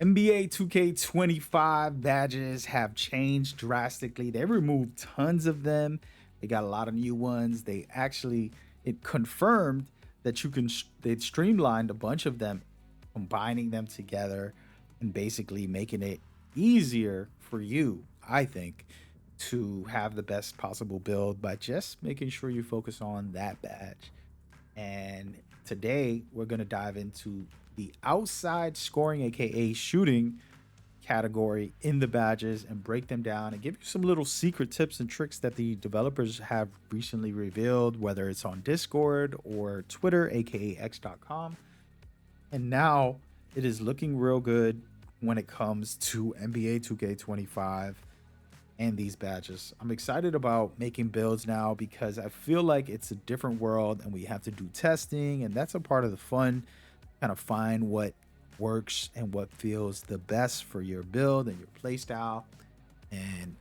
NBA 2K25 badges have changed drastically. They removed tons of them. They got a lot of new ones. It confirmed that they streamlined a bunch of them, combining them together and basically making it easier for you, I think, to have the best possible build by just making sure you focus on that badge. And today we're going to dive into the outside scoring, aka shooting category in the badges, and break them down and give you some little secret tips and tricks that the developers have recently revealed, whether it's on Discord or Twitter, aka x.com. And now it is looking real good when it comes to NBA 2K25 and these badges. I'm excited about making builds now because I feel like it's a different world and we have to do testing, and that's a part of the fun. Kind of find what works and what feels the best for your build and your play style. And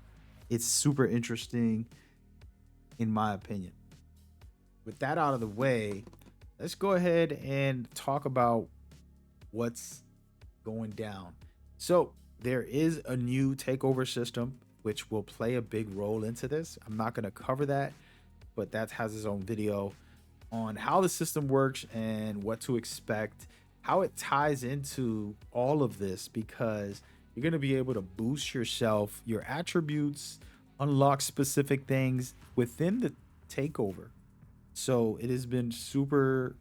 it's super interesting in my opinion. With that out of the way, let's go ahead and talk about what's going down. So there is a new takeover system which will play a big role into this. I'm not going to cover that, but that has its own video on how the system works and what to expect, how it ties into all of this, because you're going to be able to boost yourself, your attributes, unlock specific things within the takeover. So it has been super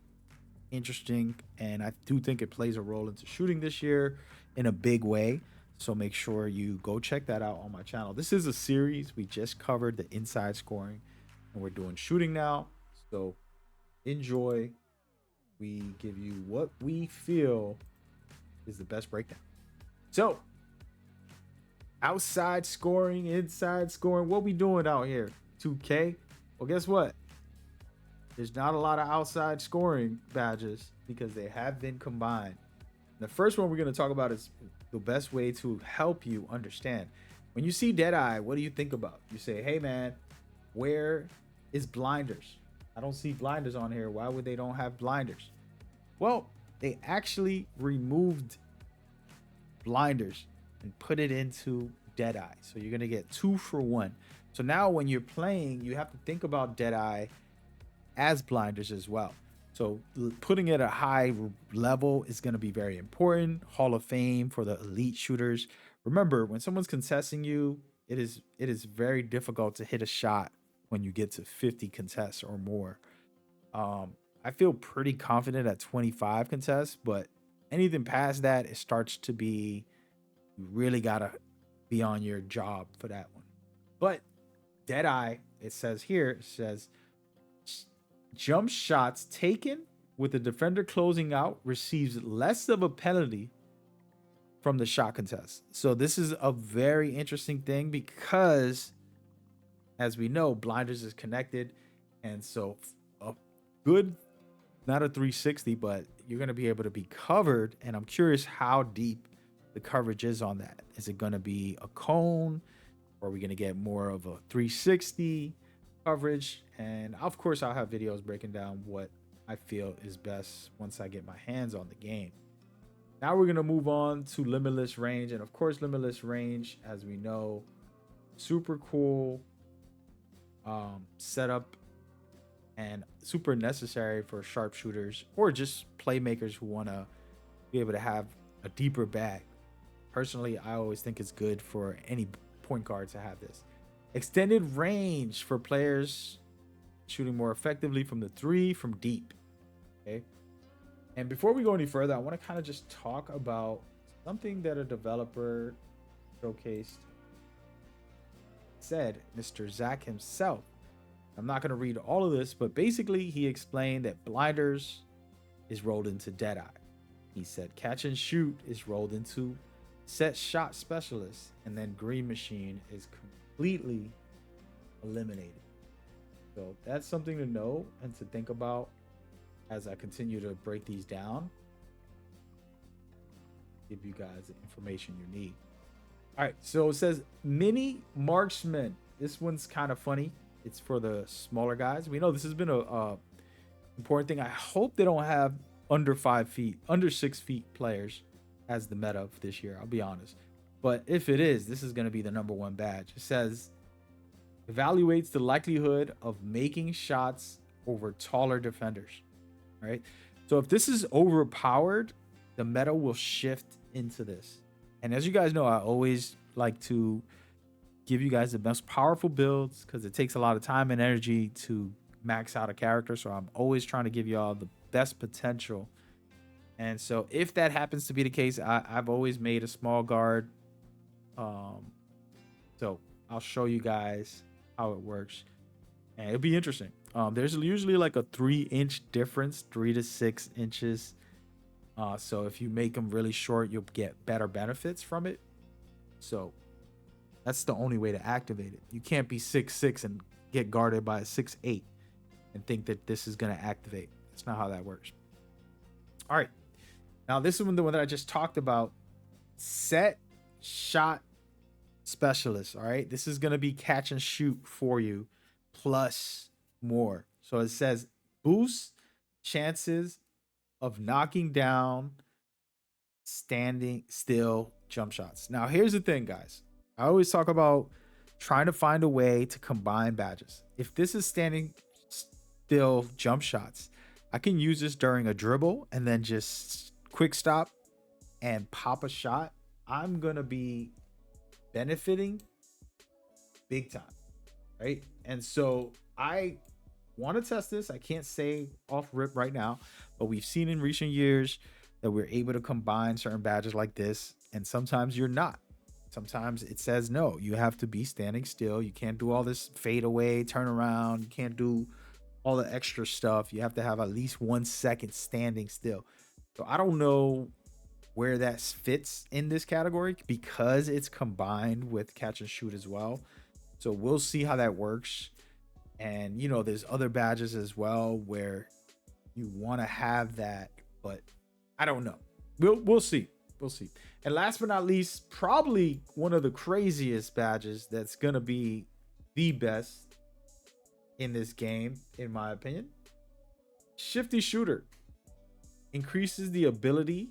interesting, and I do think it plays a role into shooting this year in a big way. So make sure you go check that out on my channel. This is a series. We just covered the inside scoring and we're doing shooting now. So enjoy. We give you what we feel is the best breakdown. So outside scoring, inside scoring, what we doing out here? 2K? Well, guess what? There's not a lot of outside scoring badges because they have been combined. The first one we're going to talk about is the best way to help you understand. When you see Deadeye, what do you think about? You say, hey man, where is Blinders? I don't see Blinders on here. Why would they don't have Blinders? Well, they actually removed Blinders and put it into Deadeye. So you're going to get 2 for 1. So now when you're playing, you have to think about Deadeye as Blinders as well. So putting it at a high level is going to be very important. Hall of Fame for the elite shooters. Remember, when someone's contesting you, it is very difficult to hit a shot when you get to 50 contests or more. I feel pretty confident at 25 contests, but anything past that, it starts to be, you really got to be on your job for that one. But Deadeye, it says here, it says, jump shots taken with the defender closing out receives less of a penalty from the shot contest. So this is a very interesting thing because, as we know, Blinders is connected, and so a good, not a 360, but you're going to be able to be covered. And I'm curious how deep the coverage is on that. Is it going to be a cone, or are we going to get more of a 360 coverage? And of course I'll have videos breaking down what I feel is best once I get my hands on the game. Now we're going to move on to Limitless Range, and of course Limitless Range, as we know, super cool setup and super necessary for sharpshooters or just playmakers who want to be able to have a deeper bag. Personally, I always think it's good for any point guard to have this. Extended range for players shooting more effectively from the 3 from deep. Okay. And before we go any further, I want to kind of just talk about something that a developer showcased, said Mr. Zach himself. I'm not going to read all of this, but basically he explained that Blinders is rolled into Deadeye. He said catch and shoot is rolled into set shot specialist, and then Green Machine is completely eliminated. So that's something to know and to think about as I continue to break these down, give you guys the information you need. All right, so it says mini Marksman. This one's kind of funny. It's for the smaller guys. We know this has been a important thing. I hope they don't have under 5 feet, under 6 feet players as the meta of this year, I'll be honest. But if it is, this is going to be the number one badge. It says evaluates the likelihood of making shots over taller defenders, right? So if this is overpowered, the meta will shift into this. And as you guys know, I always like to give you guys the most powerful builds because it takes a lot of time and energy to max out a character. So I'm always trying to give y'all the best potential. And so if that happens to be the case, I've always made a small guard. So I'll show you guys how it works. And it'll be interesting. There's usually like a 3-inch difference, 3 to 6 inches. So if you make them really short, you'll get better benefits from it. So that's the only way to activate it. You can't be 6'6" and get guarded by a 6'8" and think that this is going to activate. That's not how that works. All right. Now, this is the one that I just talked about. Set shot specialist. All right. This is going to be catch and shoot for you plus more. So it says boost chances of knocking down standing still jump shots. Now, here's the thing, guys. I always talk about trying to find a way to combine badges. If this is standing still jump shots, I can use this during a dribble and then just quick stop and pop a shot. I'm going to be benefiting big time, right? And so I want to test this. I can't say off rip right now, but we've seen in recent years that we're able to combine certain badges like this, and sometimes you're not. Sometimes it says no, you have to be standing still. You can't do all this fade away, turn around. You can't do all the extra stuff. You have to have at least 1 second standing still. So I don't know where that fits in this category because it's combined with catch and shoot as well. So we'll see how that works. And you know, there's other badges as well where you want to have that, but I don't know. We'll see. We'll see. And last but not least, probably one of the craziest badges that's gonna be the best in this game, in my opinion. Shifty Shooter increases the ability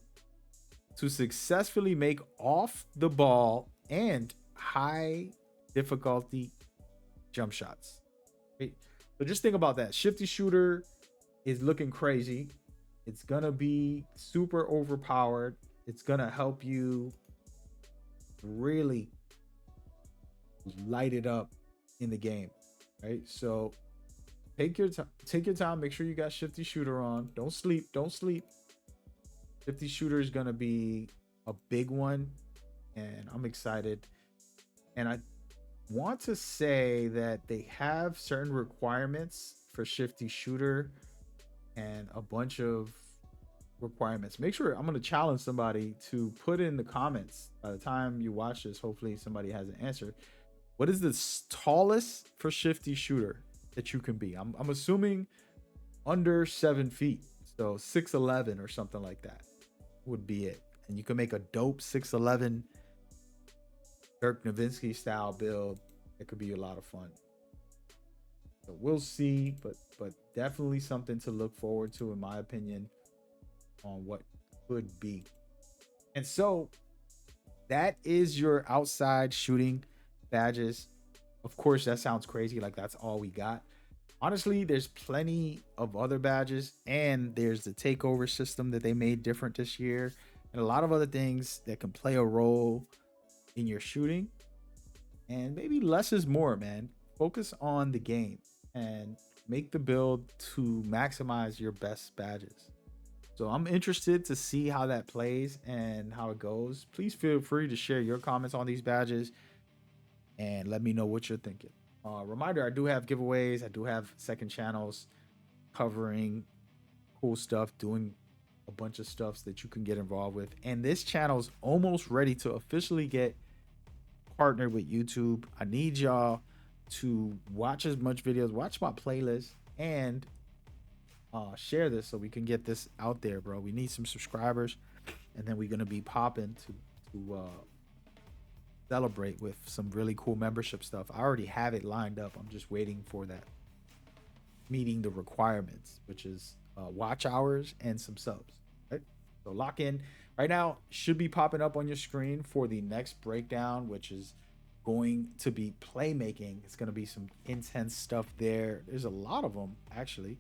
to successfully make off the ball and high difficulty jump shots. Okay? So just think about that. Shifty Shooter is looking crazy. It's gonna be super overpowered. It's gonna help you really light it up in the game, right? So take your time. Make sure you got Shifty Shooter on. Don't sleep. Shifty Shooter is gonna be a big one, and I'm excited. And I want to say that they have certain requirements for Shifty Shooter and a bunch of requirements. Make sure, I'm going to challenge somebody to put in the comments by the time you watch this. Hopefully somebody has an answer. What is the tallest for Shifty Shooter that you can be? I'm assuming under 7 feet. So 6'11" or something like that would be it. And you can make a dope 6'11" Dirk Nowitzki style build. It could be a lot of fun. So we'll see, but definitely something to look forward to, in my opinion, on what could be. And so that is your outside shooting badges. Of course, that sounds crazy, like that's all we got. Honestly, there's plenty of other badges, and there's the takeover system that they made different this year, and a lot of other things that can play a role in your shooting. And maybe less is more, man. Focus on the game and make the build to maximize your best badges. So I'm interested to see how that plays and how it goes. Please feel free to share your comments on these badges and let me know what you're thinking. Reminder, I do have giveaways. I do have second channels covering cool stuff, doing a bunch of stuff that you can get involved with. And this channel is almost ready to officially get partnered with YouTube. I need y'all to watch as much videos, watch my playlist, and share this so we can get this out there, bro. We need some subscribers, and then we're gonna be popping to celebrate with some really cool membership stuff. I already have it lined up. I'm just waiting for that meeting the requirements, which is watch hours and some subs, right? So lock in. Right now, should be popping up on your screen for the next breakdown, which is going to be playmaking. It's going to be some intense stuff there. There's a lot of them, actually.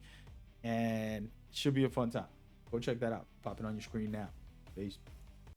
And it should be a fun time. Go check that out. Popping on your screen now. Peace.